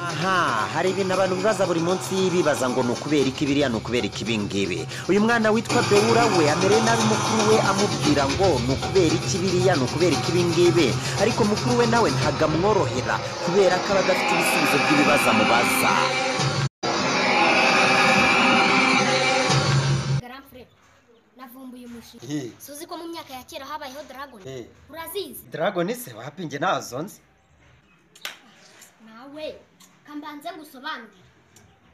aha hari ibintu abantu bibaza buri munsi bibaza ngo nukubera iki biriya nukubera iki bingibi. Uyu mwana witwa Beura we amere nabi mukuru we amubwira ngo nukubera iki biriya nukubera iki bingibi, ariko mukuru we nawe ntagamworohera kubera ko abadafite ibisubizo by'ibibazo amubaza. Navumbuye umushinga. Suzi ko mu myaka ya kera habayeho dragon. Urazizi? Dragon se wapinge nazo nzi. Nawe kambanze gusobanurira.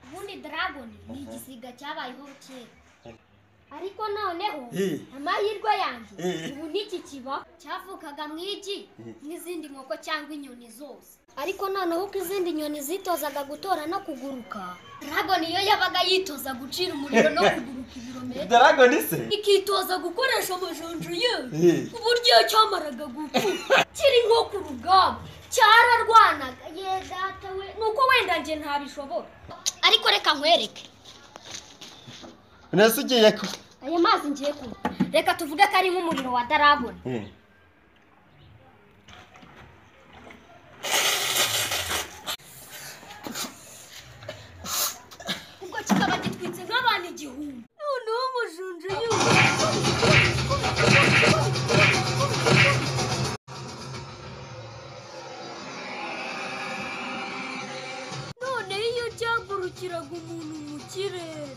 Ubundi dragon ni igisiga cyabayeho kera. Ariko noneho amahirwe yanjye ubu niki kiba cyavukaga mwigi n'izindi nkoko cyangwa inyoni zose. Ariko noneho uko izindi nyoni zitozaga gutora no kuguruka, dragon iyo yabaga yitoza gucira umuriro no kuguruka ibirometero. Dragon se ikitoza gukoresha amajonjo ye uburyo cyamaraga gukura kiri nko ku rugamba cyararwanaga. Ye data we nuko wenda nje ntabishobora, ariko reka nkwereke. Nasugiye ko aya mazi ngiye kunywa, reka tuvuge ko ari nk'umuriro wa dragon. Ubwo kikaba gitwitse nk'abantu igihumbi. Noneho umujunju noneho iyo cyagurukiraga umuntu mu kirere.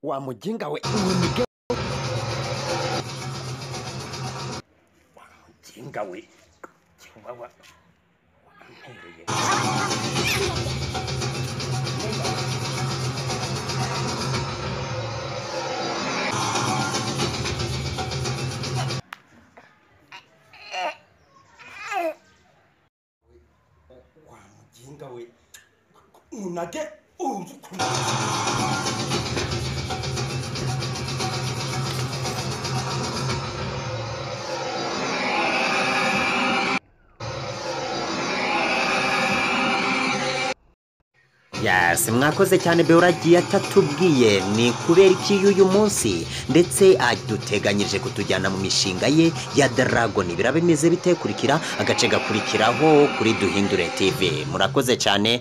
wa mujinga we mujinga we chiwawa mujinga we unage Yes, mwakoze cyane Beura agiye atatubwiye ni kubera iki uyu munsi, ndetse aduteganyije kutujyana mu mishinga ye ya Dragon. Birabemeze bitekurikira agace gakurikiraho kuri Duhindure TV. Murakoze cyane.